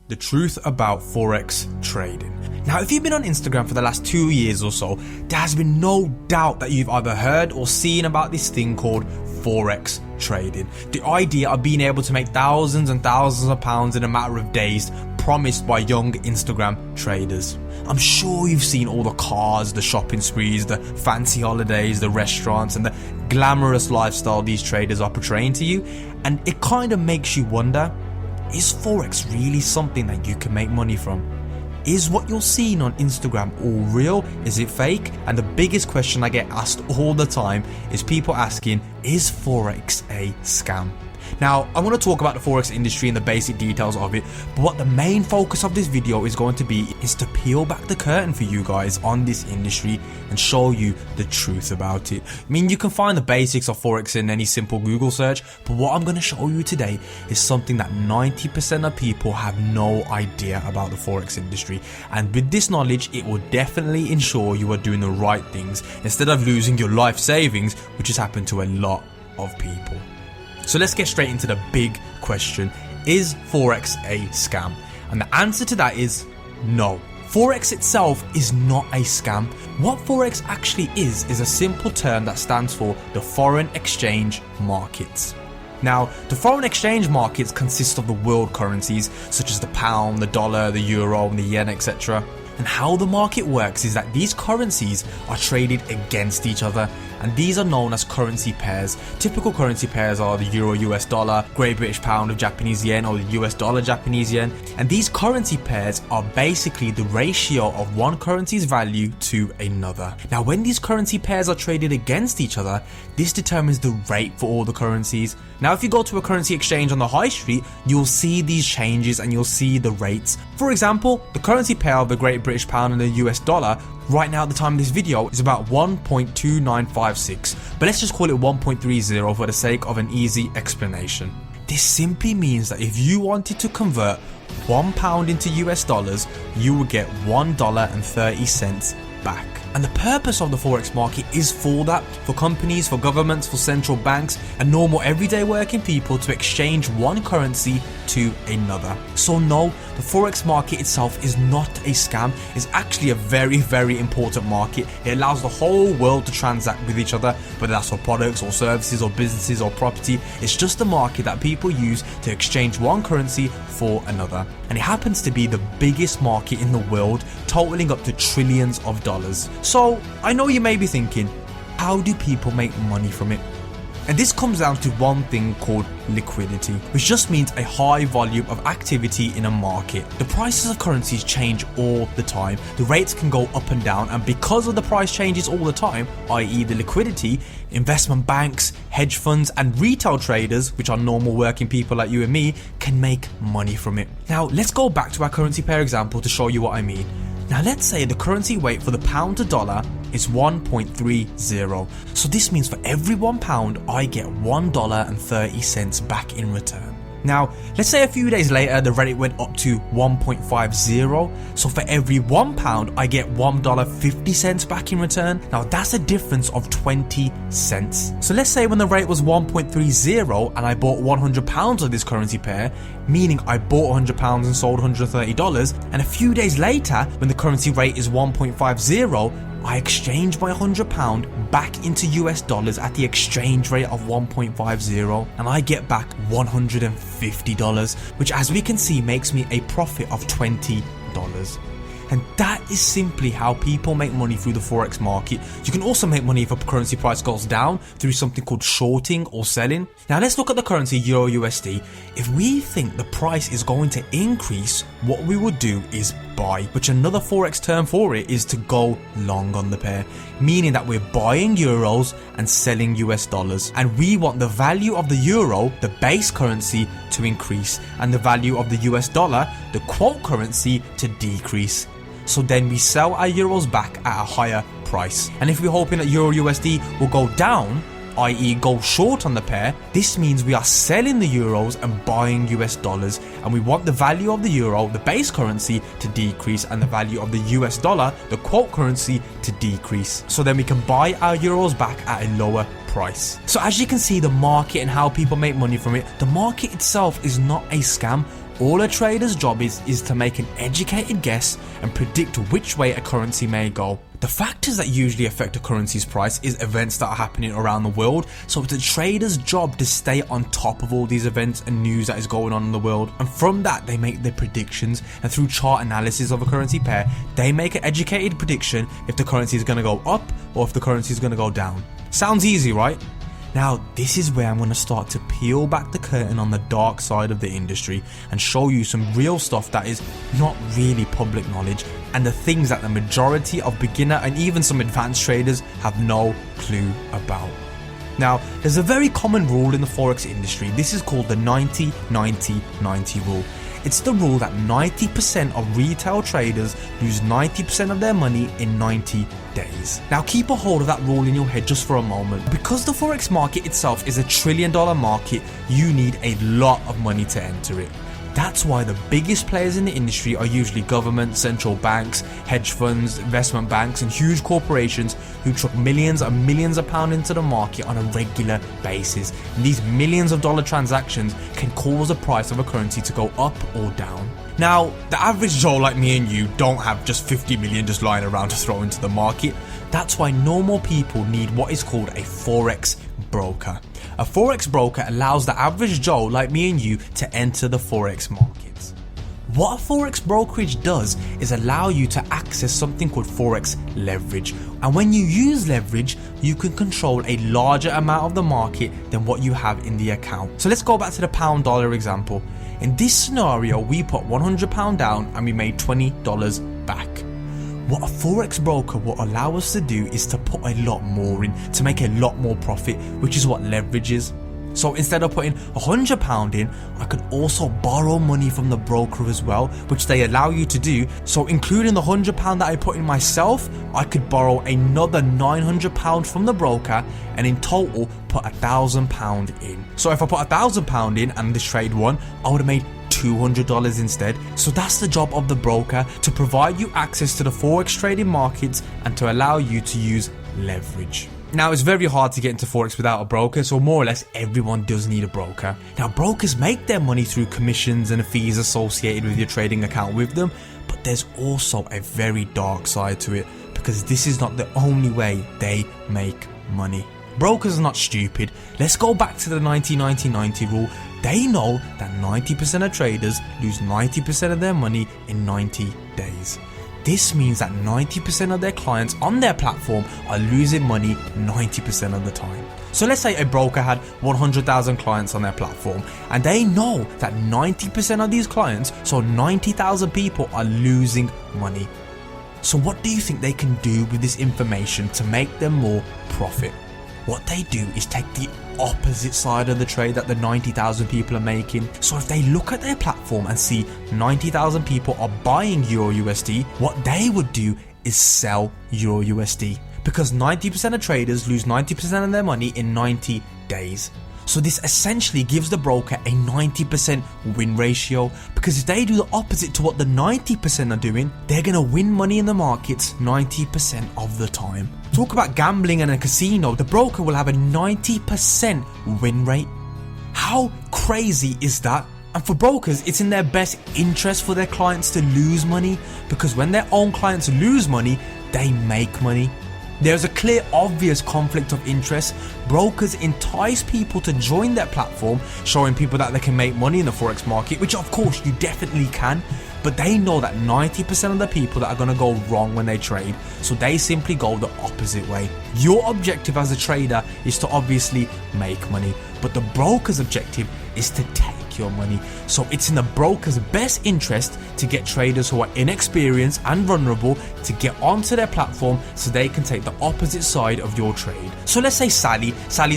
the truth about Forex trading. Now, if you've been on Instagram for the last 2 years or so, there has been no doubt that you've either heard or seen about this thing called Forex trading. The idea of being able to make thousands and thousands of pounds in a matter of days, promised by young Instagram traders. I'm sure you've seen all the cars, the shopping sprees, the fancy holidays, the restaurants, and the glamorous lifestyle these traders are portraying to you, and it kind of makes you wonder, is Forex really something that you can make money from? Is what you're seeing on Instagram all real? Is it fake? And the biggest question I get asked all the time is people asking, is Forex a scam? Now, I want to talk about the Forex industry and the basic details of it, but what the main focus of this video is going to be is to peel back the curtain for you guys on this industry and show you the truth about it. I mean, you can find the basics of Forex in any simple Google search, but what I'm going to show you today is something that 90% of people have no idea about the Forex industry. And with this knowledge, it will definitely ensure you are doing the right things instead of losing your life savings, which has happened to a lot of people. So let's get straight into the big question. Is Forex a scam? And the answer to that is no. Forex itself is not a scam. What Forex actually is a simple term that stands for the foreign exchange markets. Now, the foreign exchange markets consist of the world currencies such as the pound, the dollar, the euro, and the yen, etc. And how the market works is that these currencies are traded against each other, and these are known as currency pairs. Typical currency pairs are the euro US dollar, Great British pound of Japanese yen, or the US dollar Japanese yen. And these currency pairs are basically the ratio of one currency's value to another. Now, when these currency pairs are traded against each other, this determines the rate for all the currencies. Now, if you go to a currency exchange on the high street, you'll see these changes and you'll see the rates. For example, the currency pair of the Great British pound and the US dollar right now at the time of this video is about 1.2956, but let's just call it 1.30 for the sake of an easy explanation. This simply means that if you wanted to convert £1 into US dollars, you would get $1.30 back. And the purpose of the Forex market is for that, for companies, for governments, for central banks, and normal everyday working people to exchange one currency to another. So no, the Forex market itself is not a scam. It's actually a very, very important market. It allows the whole world to transact with each other, whether that's for products or services or businesses or property. It's just a market that people use to exchange one currency for another. And it happens to be the biggest market in the world, totaling up to trillions of dollars. So I know you may be thinking, how do people make money from it? And this comes down to one thing called liquidity, which just means a high volume of activity in a market. The prices of currencies change all the time. The rates can go up and down, and because of the price changes all the time, i.e. the liquidity, investment banks, hedge funds, and retail traders, which are normal working people like you and me, can make money from it. Now, let's go back to our currency pair example to show you what I mean. Now, let's say the currency rate for the pound to dollar is 1.30. So this means for every £1, I get $1.30 back in return. Now, let's say a few days later, the rate went up to 1.50. So for every £1, I get $1.50 back in return. Now, that's a difference of 20 cents. So let's say when the rate was 1.30 and I bought £100 of this currency pair, meaning I bought £100 and sold $130. And a few days later, when the currency rate is 1.50, I exchange my £100 back into US dollars at the exchange rate of 1.50, and I get back $150, which, as we can see, makes me a profit of $20. And that is simply how people make money through the Forex market. You can also make money if a currency price goes down through something called shorting or selling. Now let's look at the currency Euro USD. If we think the price is going to increase, what we would do is buy, which another Forex term for it is to go long on the pair, meaning that we're buying euros and selling US dollars. And we want the value of the euro, the base currency, to increase, and the value of the US dollar, the quote currency, to decrease. So then we sell our euros back at a higher price. And if we're hoping that Euro USD will go down, i.e. go short on the pair, this means we are selling the euros and buying US dollars, and we want the value of the euro, the base currency, to decrease, and the value of the US dollar, the quote currency, to decrease. So then we can buy our euros back at a lower price. So as you can see, the market and how people make money from it, the market itself is not a scam. All a trader's job is to make an educated guess and predict which way a currency may go. The factors that usually affect a currency's price is events that are happening around the world, so it's a trader's job to stay on top of all these events and news that is going on in the world, and from that they make their predictions, and through chart analysis of a currency pair they make an educated prediction if the currency is going to go up or if the currency is going to go down. Sounds easy, right? Now this is where I'm going to start to peel back the curtain on the dark side of the industry and show you some real stuff that is not really public knowledge and the things that the majority of beginner and even some advanced traders have no clue about. Now there's a very common rule in the forex industry. This is called the 90-90-90 rule. It's the rule that 90% of retail traders lose 90% of their money in 90 days. Now keep a hold of that rule in your head just for a moment. Because the forex market itself is $1 trillion market, you need a lot of money to enter it. That's why the biggest players in the industry are usually governments, central banks, hedge funds, investment banks and huge corporations who truck millions and millions of pounds into the market on a regular basis. And these millions of dollar transactions can cause the price of a currency to go up or down. Now, the average Joe like me and you don't have just 50 million just lying around to throw into the market. That's why normal people need what is called a forex broker. A forex broker allows the average Joe like me and you to enter the forex markets. What a forex brokerage does is allow you to access something called forex leverage, and when you use leverage you can control a larger amount of the market than what you have in the account. So let's go back to the pound dollar example. In this scenario we put £100 down and we made $20 back. What a forex broker will allow us to do is to put a lot more in to make a lot more profit, which is what leverage is. So instead of putting £100 in, I could also borrow money from the broker as well, which they allow you to do. So including the £100 that I put in myself, I could borrow another £900 from the broker and in total put £1,000 in. So if I put £1,000 in and this trade won, I would have made $200 instead. So that's the job of the broker, to provide you access to the forex trading markets and to allow you to use leverage. Now it's very hard to get into forex without a broker, so more or less everyone does need a broker. Now brokers make their money through commissions and fees associated with your trading account with them, but there's also a very dark side to it, because this is not the only way they make money. Brokers are not stupid. Let's go back to the 90-90-90 rule. They know that 90% of traders lose 90% of their money in 90 days. This means that 90% of their clients on their platform are losing money 90% of the time. So let's say a broker had 100,000 clients on their platform and they know that 90% of these clients, so 90,000 people, are losing money. So what do you think they can do with this information to make them more profit? What they do is take the opposite side of the trade that the 90,000 people are making. So if they look at their platform and see 90,000 people are buying Euro USD, what they would do is sell Euro USD, because 90% of traders lose 90% of their money in 90 days. So this essentially gives the broker a 90% win ratio, because if they do the opposite to what the 90% are doing, they're going to win money in the markets 90% of the time. Talk about gambling and a casino, the broker will have a 90% win rate. How crazy is that? And for brokers, it's in their best interest for their clients to lose money, because when their own clients lose money, they make money. There's a clear, obvious conflict of interest. Brokers entice people to join their platform, showing people that they can make money in the forex market, which of course you definitely can, but they know that 90% of the people that are going to go wrong when they trade, so they simply go the opposite way. Your objective as a trader is to obviously make money, but the broker's objective is to take your money. So it's in the broker's best interest to get traders who are inexperienced and vulnerable to get onto their platform so they can take the opposite side of your trade. So let's say Sally's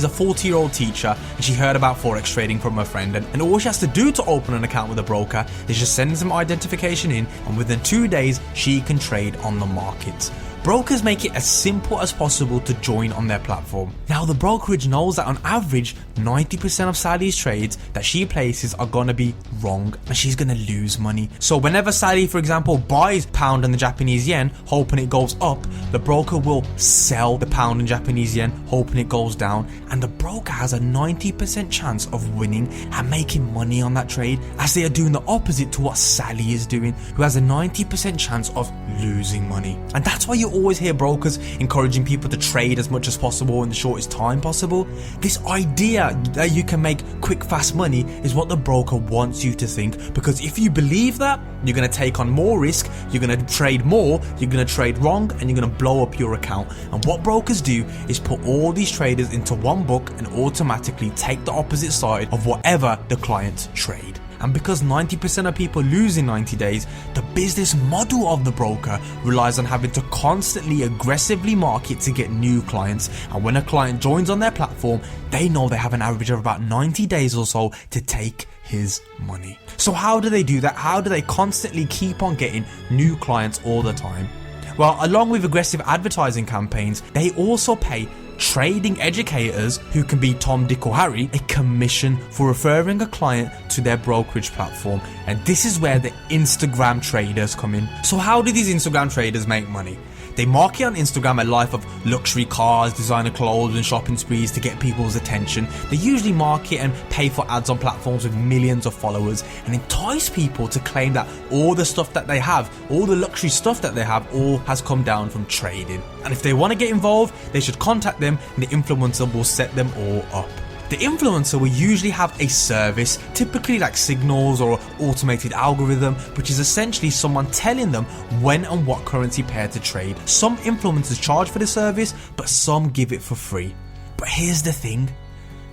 a 40-year-old teacher and she heard about forex trading from her friend, and all she has to do to open an account with a broker is just send some identification in, and within 2 days she can trade on the markets. brokers make it as simple as possible to join on their platform. Now the brokerage knows that on average 90% of Sally's trades that she places are gonna be wrong and she's gonna lose money. So whenever Sally, for example, buys pound and the Japanese yen hoping it goes up, the broker will sell the pound and Japanese yen hoping it goes down, and the broker has a 90% chance of winning and making money on that trade, as they are doing the opposite to what Sally is doing, who has a 90% chance of losing money. And that's why you always hear brokers encouraging people to trade as much as possible in the shortest time possible. This idea that you can make quick fast money is what the broker wants you to think, because if you believe that, you're going to take on more risk, you're going to trade more, you're going to trade wrong, and you're going to blow up your account. And what brokers do is put all these traders into one book and automatically take the opposite side of whatever the clients trade. And because 90% of people lose in 90 days, the business model of the broker relies on having to constantly aggressively market to get new clients. And when a client joins on their platform, they know they have an average of about 90 days or so to take his money. So how do they do that? How do they constantly keep on getting new clients all the time? Well, along with aggressive advertising campaigns, they also pay trading educators, who can be Tom, Dick or Harry, a commission for referring a client to their brokerage platform. And this is where the Instagram traders come in. So how do these Instagram traders make money? They market on Instagram a life of luxury cars, designer clothes and shopping sprees to get people's attention. They usually market and pay for ads on platforms with millions of followers and entice people to claim that all the stuff that they have, all the luxury stuff that they have, all has come down from trading. And if they want to get involved, they should contact them and the influencer will set them all up. The influencer will usually have a service, typically like signals or automated algorithm, which is essentially someone telling them when and what currency pair to trade. Some influencers charge for the service, but some give it for free. But here's the thing.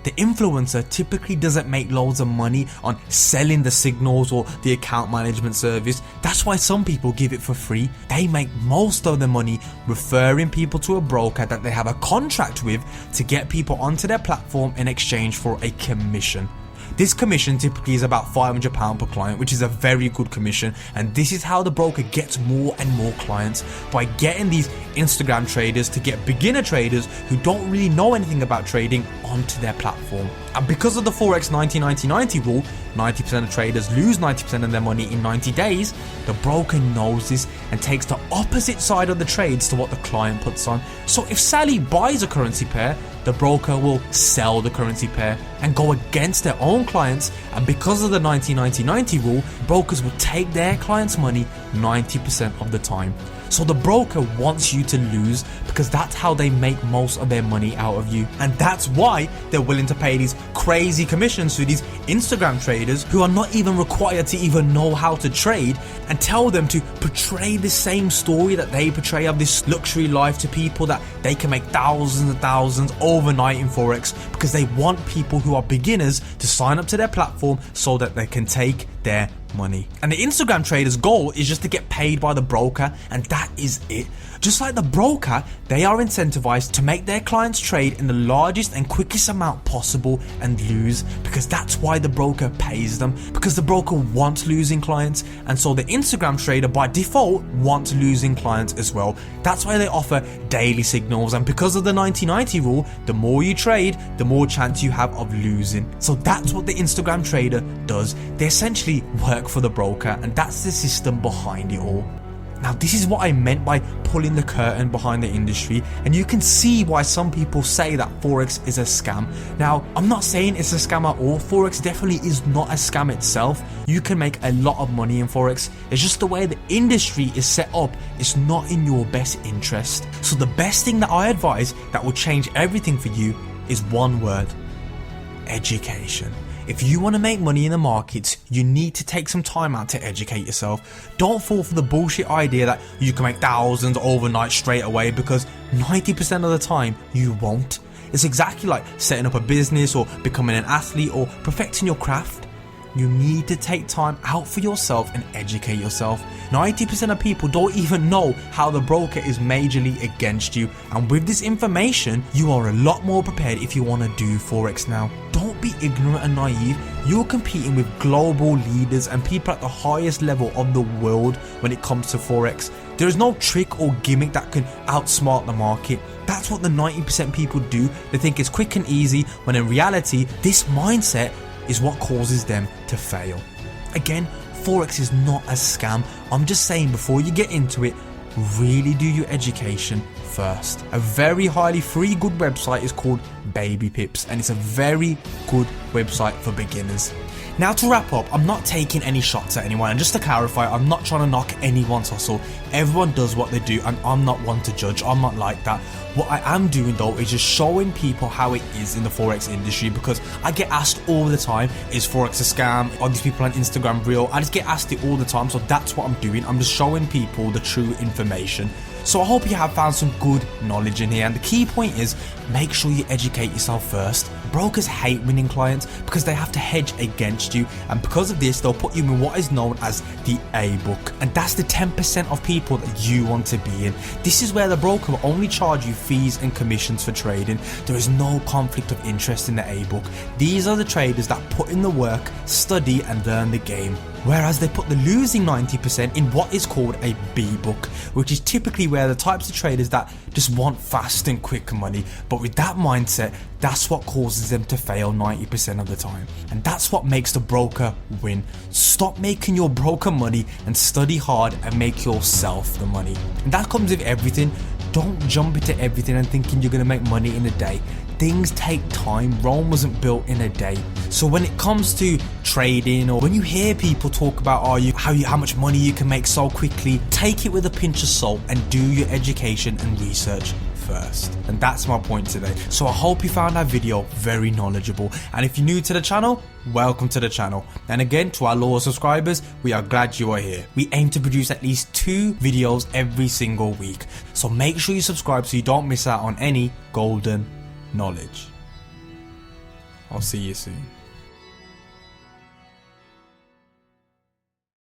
The influencer typically doesn't make loads of money on selling the signals or the account management service. That's why some people give it for free. They make most of the money referring people to a broker that they have a contract with to get people onto their platform in exchange for a commission. This commission typically is about £500 per client, which is a very good commission, and this is how the broker gets more and more clients, by getting these Instagram traders to get beginner traders who don't really know anything about trading onto their platform. And because of the Forex 90-90-90 rule, 90% of traders lose 90% of their money in 90 days, the broker knows this and takes the opposite side of the trades to what the client puts on. So if Sally buys a currency pair, the broker will sell the currency pair and go against their own clients, and because of the 90-90-90 rule, brokers will take their clients' money 90% of the time. So the broker wants you to lose because that's how they make most of their money out of you. And that's why they're willing to pay these crazy commissions to these Instagram traders who are not even required to even know how to trade, and tell them to portray the same story that they portray of this luxury life to people, that they can make thousands and thousands overnight in Forex, because they want people who are beginners to sign up to their platform so that they can take their money. And the Instagram trader's goal is just to get paid by the broker, and that is it. Just like the broker, they are incentivized to make their clients trade in the largest and quickest amount possible and lose, because that's why the broker pays them, because the broker wants losing clients, and so the Instagram trader by default wants losing clients as well. That's why they offer daily signals, and because of the 90-90 rule, the more you trade, the more chance you have of losing. So that's what the Instagram trader does. They essentially work for the broker, and that's the system behind it all. Now this is what I meant by pulling the curtain behind the industry, and you can see why some people say that Forex is a scam. Now I'm not saying it's a scam at all. Forex definitely is not a scam itself. You can make a lot of money in Forex. It's just the way the industry is set up is not in your best interest. So the best thing that I advise that will change everything for you is one word: education. If you want to make money in the markets, you need to take some time out to educate yourself. Don't fall for the bullshit idea that you can make thousands overnight straight away, because 90% of the time you won't. It's exactly like setting up a business or becoming an athlete or perfecting your craft. You need to take time out for yourself and educate yourself. 90% of people don't even know how the broker is majorly against you, and with this information you are a lot more prepared if you want to do Forex now. Don't be ignorant and naive. You're competing with global leaders and people at the highest level of the world when it comes to Forex. There is no trick or gimmick that can outsmart the market. That's what the 90% people do. They think it's quick and easy, when in reality, this mindset is what causes them to fail. Again, Forex is not a scam. I'm just saying, before you get into it, really do your education first. A very highly free good website is called Baby Pips, and it's a very good website for beginners. Now, to wrap up, I'm not taking any shots at anyone, and just to clarify, I'm not trying to knock anyone's hustle. Everyone does what they do, and I'm not one to judge. I'm not like that. What I am doing though is just showing people how it is in the Forex industry, because I get asked all the time, is Forex a scam? Are these people on Instagram real? I just get asked it all the time, so that's what I'm doing. I'm just showing people the true information. So I hope you have found some good knowledge in here, and the key point is, make sure you educate yourself first. Brokers hate winning clients because they have to hedge against you, and because of this, they'll put you in what is known as the A book, and that's the 10% of people that you want to be in. This is where the broker will only charge you fees and commissions for trading. There is no conflict of interest in the A book. These are the traders that put in the work, study and learn the game, whereas they put the losing 90% in what is called a B book, which is typically where the types of traders that just want fast and quick money. But with that mindset, that's what causes them to fail 90% of the time, and that's what makes the broker win. Stop making your broker money and study hard and make yourself the money. And that comes with everything. Don't jump into everything and thinking you're going to make money in a day. Things take time. Rome wasn't built in a day. So when it comes to trading, or when you hear people talk about how much money you can make so quickly, take it with a pinch of salt and do your education and research first. And that's my point today. So I hope you found that video very knowledgeable, and if you're new to the channel, welcome to the channel. And again, to our loyal subscribers, we are glad you are here. We aim to produce at least 2 videos every single week, so make sure you subscribe so you don't miss out on any golden knowledge. I'll see you soon.